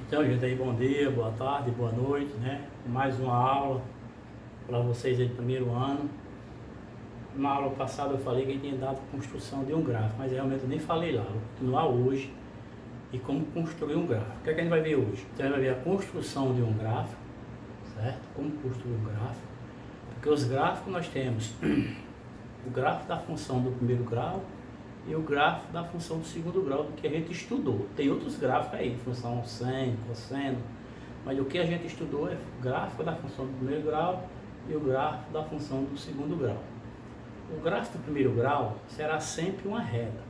Então, gente, aí, bom dia, boa tarde, boa noite, né? Mais uma aula para vocês aí do primeiro ano. Na aula passada eu falei que a gente tinha dado construção de um gráfico, mas realmente eu nem falei lá. Vou continuar hoje e como construir um gráfico. O que é que a gente vai ver hoje? Então, a gente vai ver a construção de um gráfico, certo? Como construir um gráfico. Porque os gráficos nós temos o gráfico da função do primeiro grau e o gráfico da função do segundo grau, do que a gente estudou. Tem outros gráficos aí, função seno, cosseno, mas o que a gente estudou é o gráfico da função do primeiro grau e o gráfico da função do segundo grau. O gráfico do primeiro grau será sempre uma reta.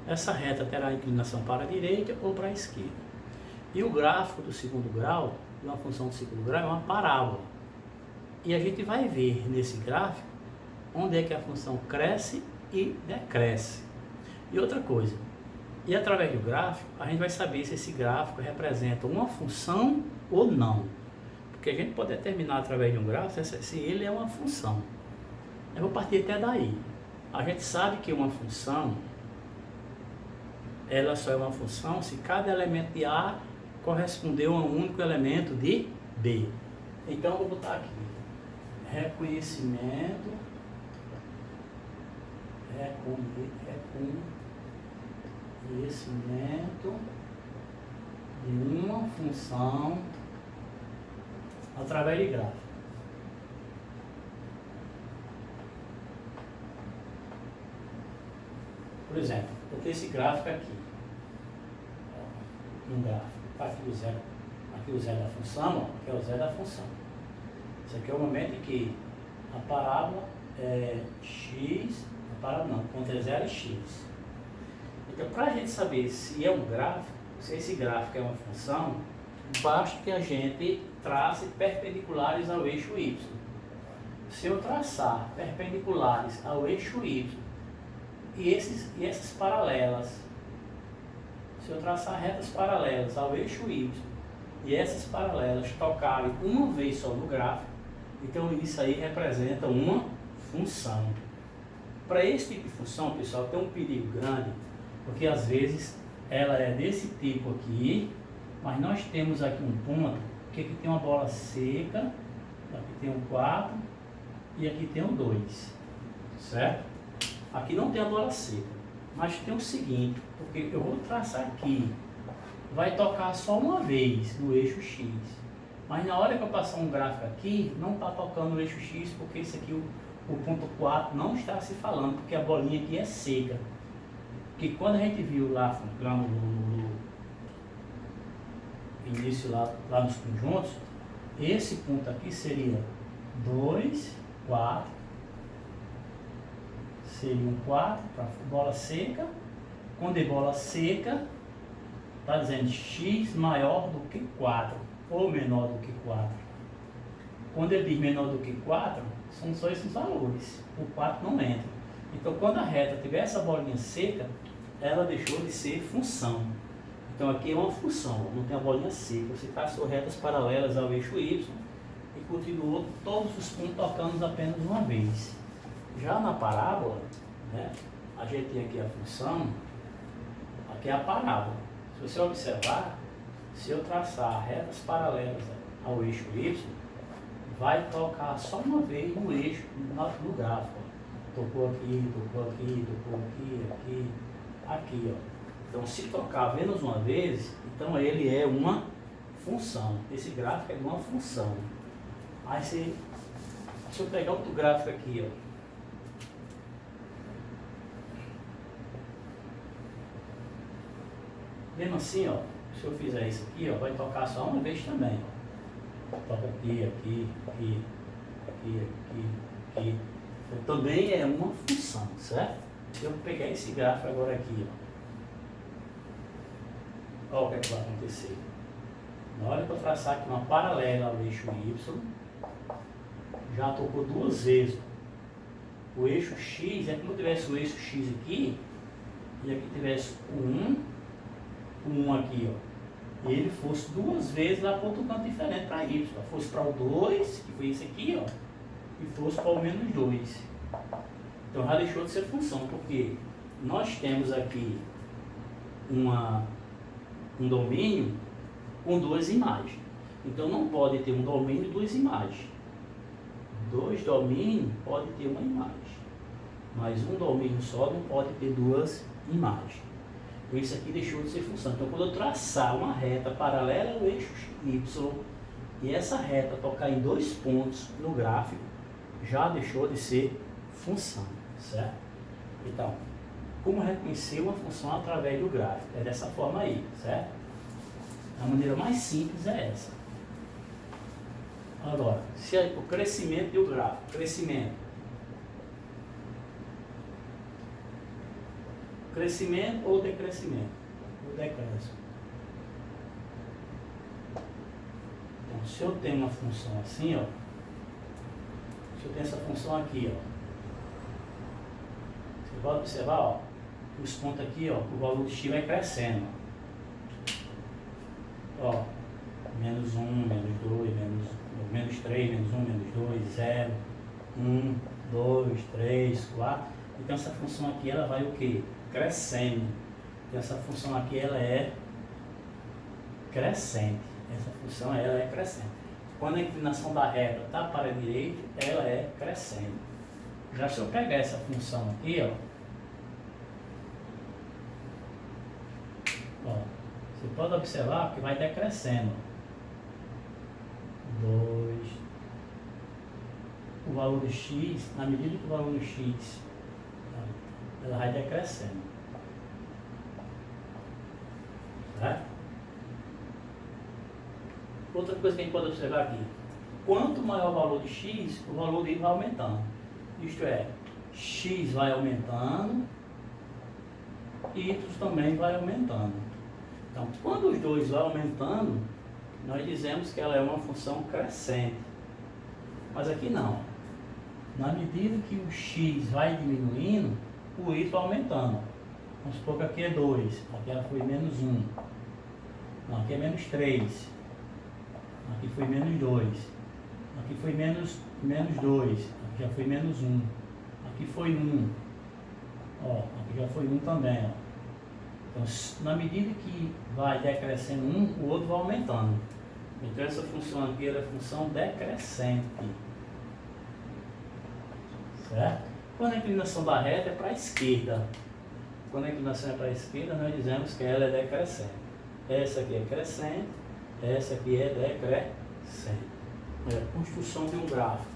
Essa reta terá inclinação para a direita ou para a esquerda. E o gráfico do segundo grau, de uma função do segundo grau, é uma parábola. E a gente vai ver nesse gráfico onde é que a função cresce e decresce. E outra coisa, e através do gráfico, a gente vai saber se esse gráfico representa uma função ou não. Porque a gente pode determinar através de um gráfico se ele é uma função. Eu vou partir até daí. A gente sabe que uma função, ela só é uma função se cada elemento de A corresponder a um único elemento de B. Então eu vou botar aqui, reconhecimento de uma função através de gráfico. Por exemplo, eu tenho esse gráfico aqui, um gráfico, aqui o zero da função, aqui é o zero da função. Esse aqui é o momento em que a parábola é x, a parábola não, ponto é zero e x. Então, para a gente saber se é um gráfico, se esse gráfico é uma função, basta que a gente trace perpendiculares ao eixo y. Se eu traçar perpendiculares ao eixo y e essas paralelas, se eu traçar retas paralelas ao eixo y e essas paralelas tocarem uma vez só no gráfico, então isso aí representa uma função. Para esse tipo de função, pessoal, tem um perigo grande, porque às vezes ela é desse tipo aqui, mas nós temos aqui um ponto que aqui tem uma bola seca, aqui tem um 4 e aqui tem um 2, certo? Aqui não tem a bola seca, mas tem o seguinte, porque eu vou traçar aqui, vai tocar só uma vez no eixo X, mas na hora que eu passar um gráfico aqui, não está tocando no eixo X, porque esse aqui, o ponto 4 não está se falando, porque a bolinha aqui é seca. Porque quando a gente viu lá no início, lá nos conjuntos, esse ponto aqui seria 2, 4, seria um 4 para bola seca. Quando é bola seca, está dizendo x maior do que 4, ou menor do que 4. Quando ele diz menor do que 4, são só esses valores, o 4 não entra. Então, quando a reta tiver essa bolinha seca, ela deixou de ser função. Então, aqui é uma função, não tem a bolinha seca. Você traçou retas paralelas ao eixo y e continuou todos os pontos tocando apenas uma vez. Já na parábola, né, a gente tem aqui a função, aqui é a parábola. Se você observar, se eu traçar retas paralelas ao eixo y, vai tocar só uma vez no eixo, no gráfico. Tocou aqui, tocou aqui, tocou aqui, aqui, ó. Então, se tocar menos uma vez, então ele é uma função. Esse gráfico é uma função. Aí, se eu pegar outro gráfico aqui, ó. Mesmo assim, ó, se eu fizer isso aqui, ó, vai tocar só uma vez também, ó. Toca aqui, aqui, aqui, aqui, aqui, aqui. Então, também é uma função, certo? Se eu pegar esse gráfico agora aqui, ó, olha o que é que vai acontecer. Na hora que eu traçar aqui uma paralela ao eixo Y, já tocou duas vezes. O eixo X, é como se tivesse o eixo X aqui, e aqui tivesse o 1 aqui, ó. E ele fosse duas vezes lá para outro canto diferente para Y. Fosse para o 2, que foi esse aqui, ó, e fosse para o menos 2. Então já deixou de ser função, porque nós temos aqui um domínio com duas imagens. Então não pode ter um domínio e duas imagens. Dois domínios pode ter uma imagem, mas um domínio só não pode ter duas imagens. Então isso aqui deixou de ser função. Então quando eu traçar uma reta paralela ao eixo Y e essa reta tocar em dois pontos no gráfico, já deixou de ser função, certo? Então, como reconhecer uma função através do gráfico? É dessa forma aí, certo? A maneira mais simples é essa. Agora, se o crescimento e o gráfico, crescimento ou decrescimento? O decréscimo. Então, se eu tenho uma função assim, ó, se eu tenho essa função aqui, ó, você pode observar, ó, os pontos aqui, ó, o valor de x vai crescendo, ó, menos 1, menos 2, menos 3, menos 1, menos 2, 0, 1, 2, 3, 4. Então essa função aqui ela vai o quê? Crescendo. Então essa função aqui ela é crescente. Essa função ela é crescente. Quando a inclinação da reta está para a direita, ela é crescente. Já se eu pegar essa função aqui, ó, você pode observar que vai decrescendo. 2. O valor de x, na medida que o valor de x ela vai decrescendo. Certo? Outra coisa que a gente pode observar aqui. Quanto maior o valor de x, o valor dele vai aumentando. Isto é, x vai aumentando e y também vai aumentando. Então, quando os dois vão aumentando, nós dizemos que ela é uma função crescente. Mas aqui não. Na medida que o x vai diminuindo, o y vai aumentando. Vamos supor que aqui é 2, aqui ela foi menos 1. Não, aqui é menos 3. Aqui foi menos 2. Aqui foi menos 2. Aqui já foi menos 1. Aqui foi 1. Ó, aqui já foi 1 também, ó. Então, na medida que vai decrescendo um, o outro vai aumentando. Então, essa função aqui é a função decrescente. Certo? Quando a inclinação da reta é para a esquerda. Quando a inclinação é para a esquerda, nós dizemos que ela é decrescente. Essa aqui é crescente, essa aqui é decrescente. É a construção de um gráfico.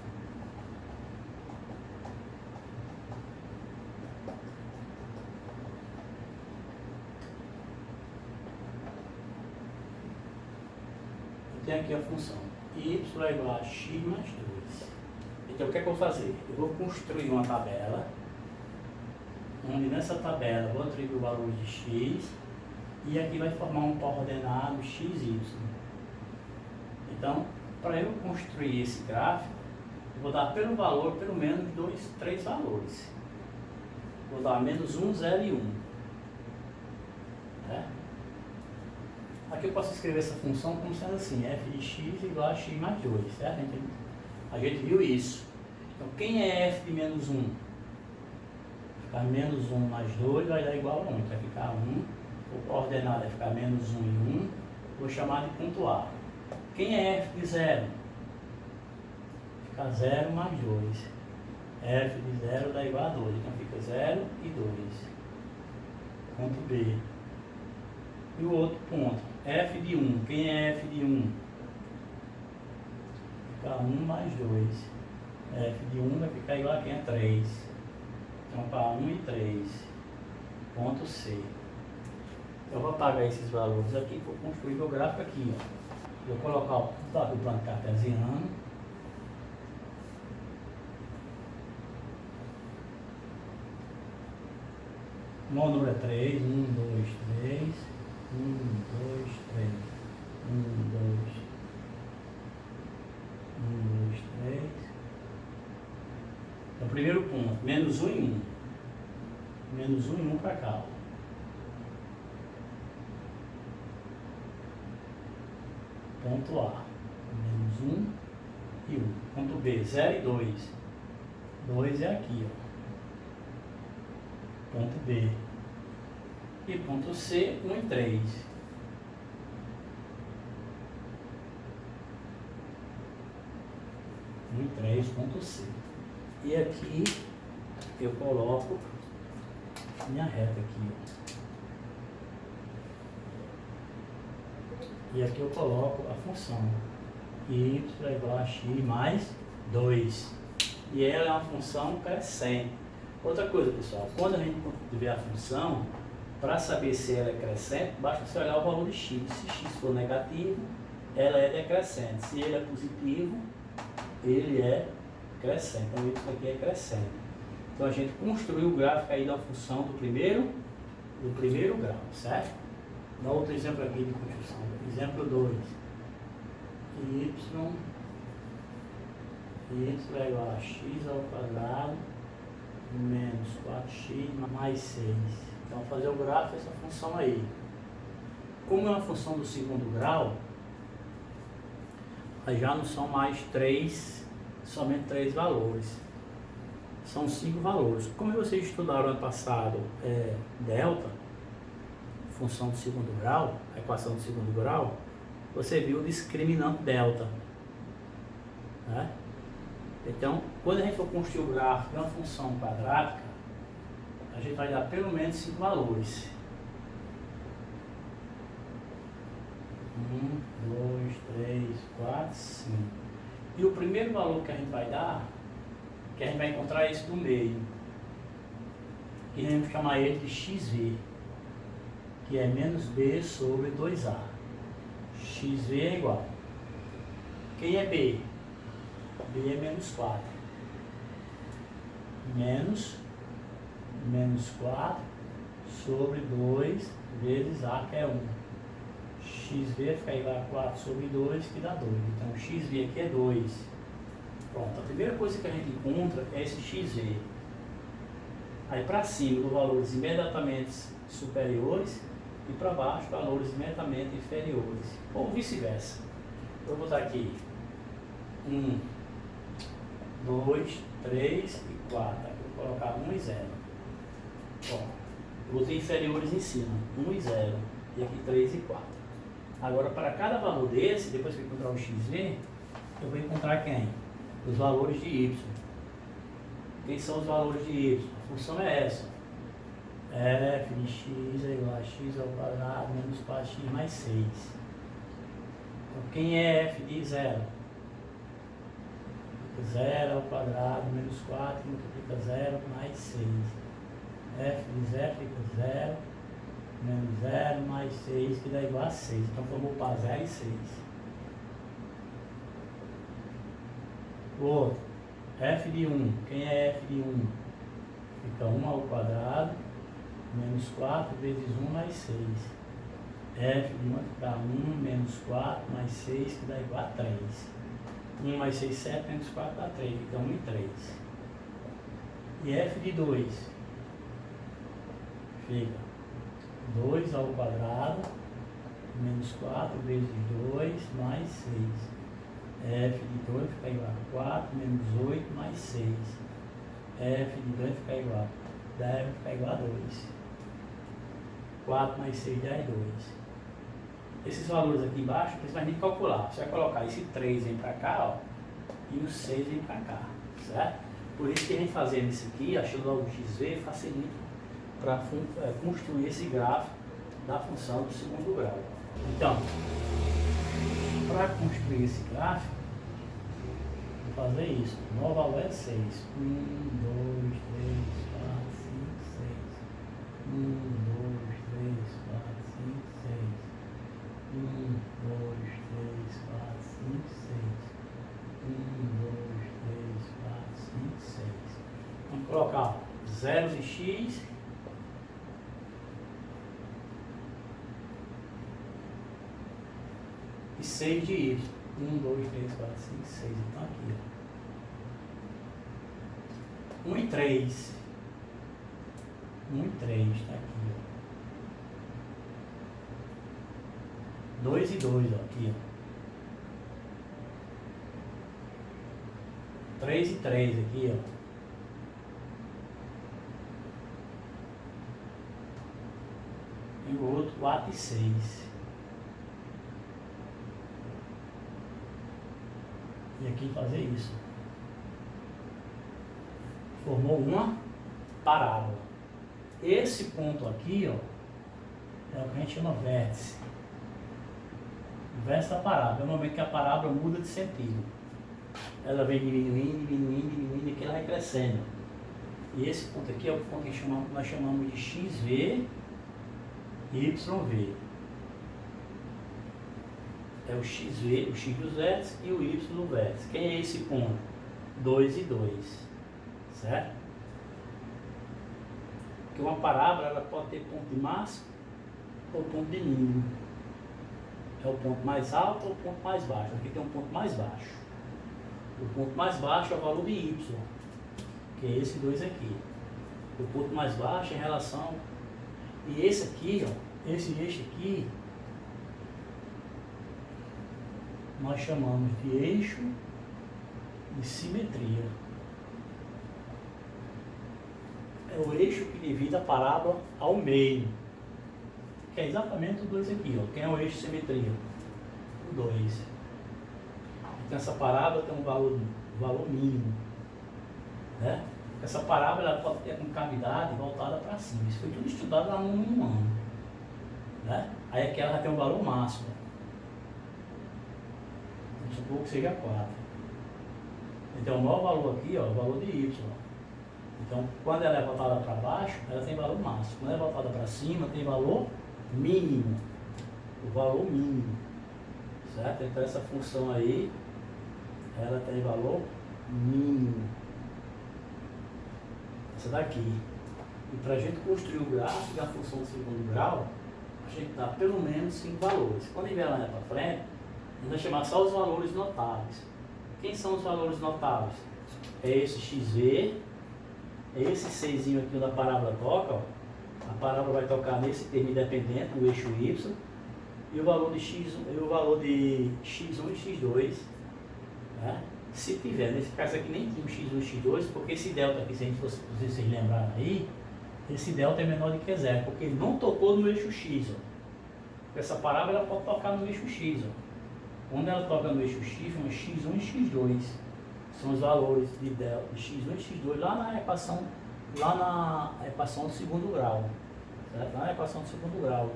Tem aqui a função y é igual a x mais 2. Então o que é que eu vou fazer? Eu vou construir uma tabela, onde nessa tabela eu vou atribuir o valor de x e aqui vai formar um coordenado x, y. Então, para eu construir esse gráfico, eu vou dar pelo valor pelo menos 3 valores. Vou dar menos 1, 0 e 1. Aqui eu posso escrever essa função como sendo assim, f de x igual a x mais 2, certo? A gente viu isso. Então, quem é f de menos 1? Ficar menos 1 mais 2 vai dar igual a 1, vai ficar 1. O coordenado vai ficar menos 1 e 1, vou chamar de ponto A. Quem é f de 0? Fica 0 mais 2. F de 0 dá igual a 2, então fica 0 e 2. Ponto B. E o outro ponto, f de 1. Quem é f de 1? Fica 1 mais 2. F de 1 vai ficar igual a quem é 3. Então, para 1 e 3. Ponto C. Eu vou apagar esses valores aqui e vou construir meu gráfico aqui. Ó. Vou colocar o plano cartesiano. O módulo é 3. 1, 2, 3. 1, 2, 3. 1, 2, 3. Então, primeiro ponto, menos 1 e 1. Menos 1 e 1 para cá. Ó. Ponto A, menos 1 e 1. Ponto B, 0 e 2. 2 é aqui, ó. Ponto B. E ponto C, 1 e 3. 3.c. E aqui eu coloco minha reta aqui, ó. E aqui eu coloco a função y é igual a x mais 2. E ela é uma função crescente. Outra coisa, pessoal, quando a gente tiver a função, para saber se ela é crescente, basta você olhar o valor de x. Se x for negativo, ela é decrescente. Se ele é positivo, ele é crescente. Então isso aqui é crescente. Então a gente construiu o gráfico aí da função do primeiro grau, certo? Dá outro exemplo aqui de construção. Exemplo 2. Y é igual a x ao quadrado menos 4x mais 6. Então, vou fazer o gráfico dessa função aí. Como é uma função do segundo grau, aí já não são mais somente 3 valores. São 5 valores. Como vocês estudaram ano passado delta, função do segundo grau, a equação do segundo grau, você viu o discriminante delta, né? Então, quando a gente for construir o gráfico de uma função quadrática, a gente vai dar pelo menos 5 valores. 1, 2, 3, 4, 5. E o primeiro valor que a gente vai dar, que a gente vai encontrar esse do meio, que a gente vai chamar ele de xv, que é menos b sobre 2a. xv é igual. Quem é b? B é menos 4. Menos 4 sobre 2 vezes A, que é 1. XV vai ficar igual a 4 sobre 2, que dá 2. Então, XV aqui é 2. Pronto, a primeira coisa que a gente encontra é esse XV. Aí, para cima, os valores imediatamente superiores e para baixo, valores imediatamente inferiores. Ou vice-versa. Vou botar aqui 1, 2, 3 e 4. Aqui eu vou colocar 1 e 0. Bom, eu botei inferiores em cima, 1 e 0. E aqui 3 e 4. Agora, para cada valor desse, depois que eu encontrar o XV, eu vou encontrar quem? Os valores de Y. Quem são os valores de Y? A função é essa. F de x é igual a x ao quadrado menos 4x mais 6. Então, quem é F de 0? 0 ao quadrado menos 4 multiplica 0 mais 6. F de 0 fica 0 menos 0 mais 6, que dá igual a 6. Então formou para 0 e 6. O outro, F de 1. Quem é F de 1? Fica 1 ao quadrado menos 4 vezes 1 mais 6. F de 1 fica 1 menos 4 mais 6, que dá igual a 3. 1 mais 6, 7, menos 4 dá 3, fica 1 e 3. E F de 2 fica 2 ao quadrado menos 4 vezes 2 mais 6. F de 2 fica igual a 4 menos 8 mais 6. F de 2 fica igual a 10, fica igual a 2. 4 mais 6 dá 2. Esses valores aqui embaixo, principalmente calcular. Você vai colocar esse 3 vem para cá, ó, e o 6 vem para cá, certo? Por isso que a gente fazendo isso aqui, achando logo o XV, facilita para construir esse gráfico da função do segundo grau. Então, para construir esse gráfico, vou fazer isso. O novo valor é 6. 1, 2, 3, 4, 5, 6. 1, 2, 3, 4, 5, 6. 1, 2, 3, 4, 5, 6. 1, 2, 3, 4, 5, 6. Vamos colocar 0 de x e 6 de y. 1, 2, 3, 4, 5, 6. Então aqui, ó. 1 e 3. 1 e 3, está aqui, ó. 2 e 2, ó, aqui, ó. 3 e 3 aqui, ó. E o outro 4 e 6. E aqui fazer isso. formou uma parábola. Esse ponto aqui, ó, é o que a gente chama vértice. O vértice da parábola é o momento que a parábola muda de sentido. Ela vem diminuindo, e que ela vai crescendo. E esse ponto aqui é o ponto que nós chamamos de XV e YV. É o XV, o X dos vértices e o Y do vértice. Quem é esse ponto? 2 e 2. Certo? Porque uma parábola ela pode ter ponto de máximo ou ponto de mínimo. É o ponto mais alto ou o ponto mais baixo. Aqui tem um ponto mais baixo. O ponto mais baixo é o valor de Y, que é esse 2 aqui. O ponto mais baixo é em relação... E esse aqui, ó, esse eixo aqui, nós chamamos de eixo de simetria. É o eixo que divide a parábola ao meio. Que é exatamente o 2 aqui, ó. Quem é o eixo de simetria? O 2. Então essa parábola tem um valor mínimo. Né? Essa parábola ela pode ter com cavidade voltada para cima. Isso foi tudo estudado lá no 1 ano. Né? Aí aqui ela vai ter um valor máximo. Vamos supor que seja 4. Então o maior valor aqui, ó, é o valor de Y. Então quando ela é voltada para baixo, ela tem valor máximo. Quando ela é voltada para cima, tem valor mínimo. O valor mínimo. Certo? Então essa função aí, ela tem valor mínimo. Essa daqui. E para a gente construir o gráfico da função de segundo grau, a gente dá pelo menos 5 valores. Quando vier lá para frente, a gente vai chamar só os valores notáveis. Quem são os valores notáveis? É esse XV, é esse 6 aqui da parábola toca, ó. A parábola vai tocar nesse termo independente, o eixo Y, e o valor de X1, e o valor de X1 e X2. Né? Se tiver, nesse caso aqui nem tinha o X1 e X2, porque esse delta aqui, se vocês lembrarem aí, esse delta é menor do que zero, porque ele não tocou no eixo X. Ó. Essa parábola ela pode tocar no eixo X. Ó. Quando ela toca no eixo X, é X1 e X2. São os valores de delta, de X1 e X2 lá na equação do segundo grau. Certo? Lá na equação do segundo grau.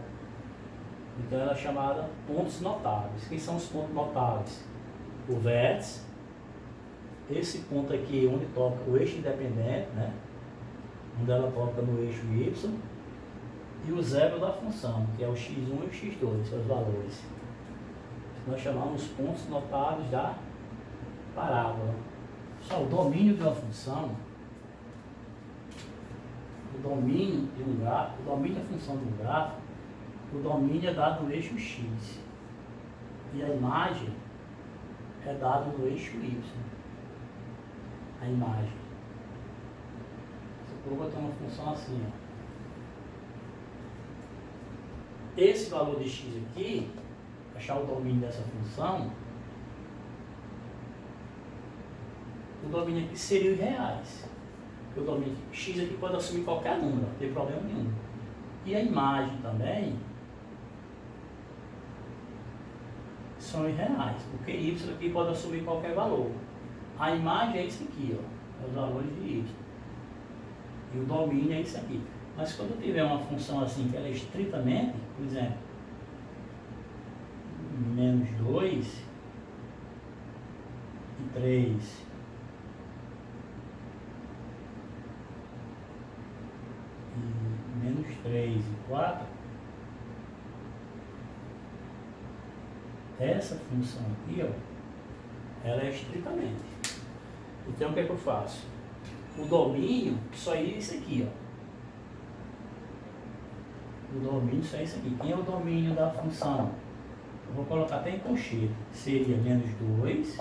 Então ela é chamada pontos notáveis. Quem são os pontos notáveis? O vértice, esse ponto aqui onde toca o eixo independente, né? Onde ela toca no eixo Y, e o zero da função, que é o X1 e o X2, são os valores. Nós chamamos pontos notáveis da parábola. Só o domínio de uma função, o domínio de um gráfico, o domínio da função de um gráfico, o domínio é dado no eixo X. E a imagem é dada no eixo Y. A imagem. Essa curva tem uma função assim, ó. Esse valor de X aqui, achar o domínio dessa função, o domínio aqui seria os reais. O domínio X aqui pode assumir qualquer número, não tem problema nenhum. E a imagem também são os reais, porque Y aqui pode assumir qualquer valor. A imagem é isso aqui, ó, os valores de Y. E o domínio é isso aqui. Mas quando eu tiver uma função assim que ela é estritamente, por exemplo, menos 2 e 3 e menos 3 e 4, essa função aqui, ó, ela é estritamente. Então o que é que eu faço? O domínio só é isso aqui, ó. O domínio só é isso aqui. Quem é o domínio da função? Eu vou colocar até em colcheete. Seria menos 2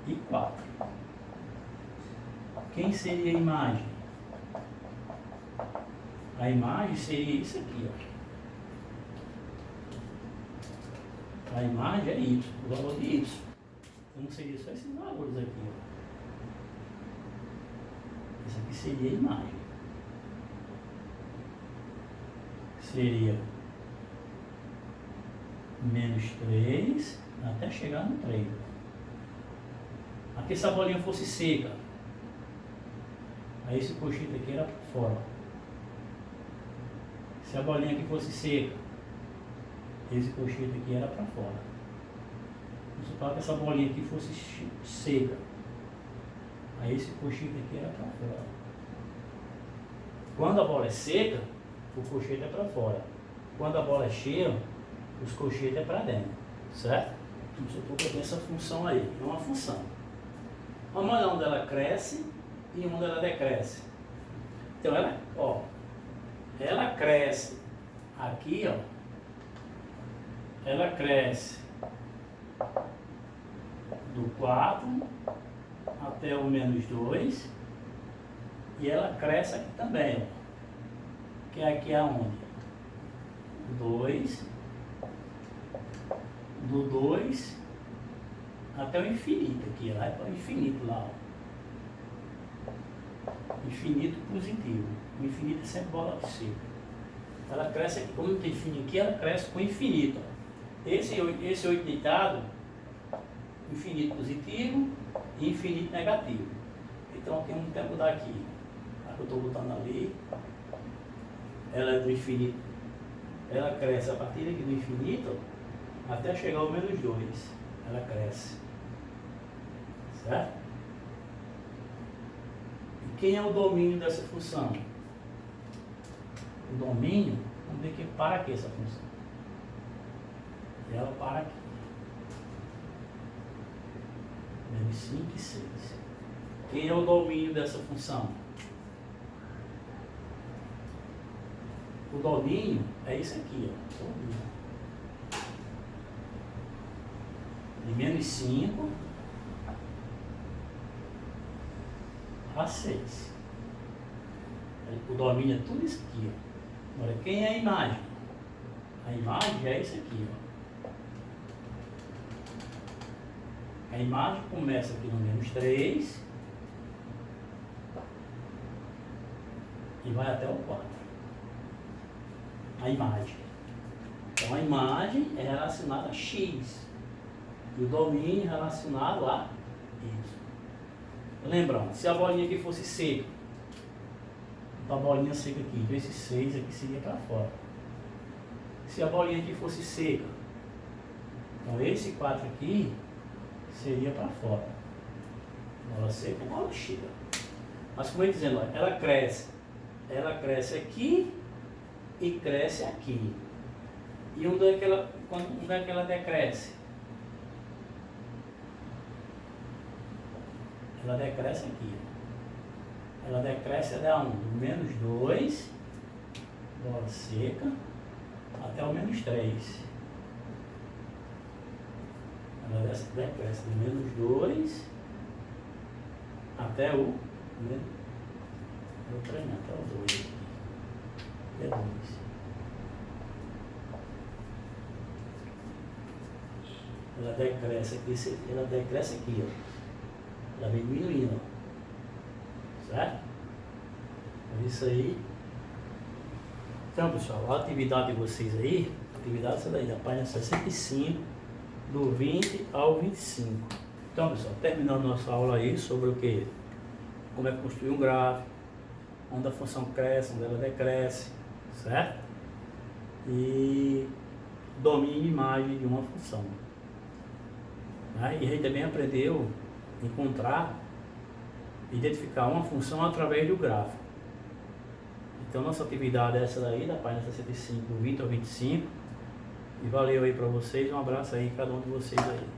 e 4. Quem seria a imagem? A imagem seria isso aqui, ó. A imagem é Y, o valor de Y. Então seria só esses valores aqui, ó. Isso aqui seria a imagem. Seria menos 3 até chegar no 3. Aqui se a bolinha fosse seca, Aí esse colchete aqui era para fora. Se a bolinha aqui fosse seca, esse colchete aqui era para fora. Vamos supor que essa bolinha aqui fosse seca. Aí esse colchete aqui era para fora. Quando a bola é seca, o colchete é para fora. Quando a bola é cheia, os colchetes é para dentro. Certo? Vamos supor que eu tenho essa função aí. É uma função. Vamos olhar onde ela cresce e onde ela decresce. Então ela cresce aqui, ó. Ela cresce do 4 até o -2 e ela cresce aqui também, ó. Que é aqui aonde? 2, do 2 até o infinito aqui, lá é para o infinito lá, ó. Infinito positivo. O infinito é sempre bola seca. Ela cresce aqui, como não tem fim aqui, ela cresce com o infinito, ó. Esse 8 deitado, infinito positivo e infinito negativo. Então aqui vamos até mudar aqui. A que eu estou botando ali, ela é do infinito. Ela cresce a partir aqui do infinito até chegar ao -2. Ela cresce. Certo? E quem é o domínio dessa função? O domínio, vamos ver que para aqui essa função. E ela para aqui. -5 e 6. Quem é o domínio dessa função? O domínio é isso aqui, ó. De -5 a 6. O domínio é tudo isso aqui, ó. Agora, quem é a imagem? A imagem é isso aqui, ó. A imagem começa aqui no -3 e vai até o 4. A imagem. Então a imagem é relacionada a X e o domínio é relacionado a Y. Lembrando, se a bolinha aqui fosse seca, então a bolinha seca aqui, então esse 6 aqui seria para fora. Se a bolinha aqui fosse seca, então esse 4 aqui seria para fora. Bola seca, bola cheia. Mas como eu estou dizendo, ela cresce aqui e cresce aqui. E onde é que ela decresce? Ela decresce aqui. Ela decresce até onde? Do -2, bola seca, até o -3. Ela decresce do -2 até o até o 2 aqui. É 2. Ela decresce aqui, ó. Ela vem diminuindo, ó. Certo? É isso aí. Então, pessoal, a atividade de vocês aí, essa daí, da página 65, do 20 ao 25. Então, pessoal, terminando nossa aula aí sobre o que? Como é construir um gráfico, onde a função cresce, onde ela decresce, certo? E domínio e imagem de uma função. Né? E a gente também aprendeu a encontrar, identificar uma função através do gráfico. Então nossa atividade é essa daí, da página 65, do 20 ao 25. E valeu aí para vocês, um abraço aí cada um de vocês aí.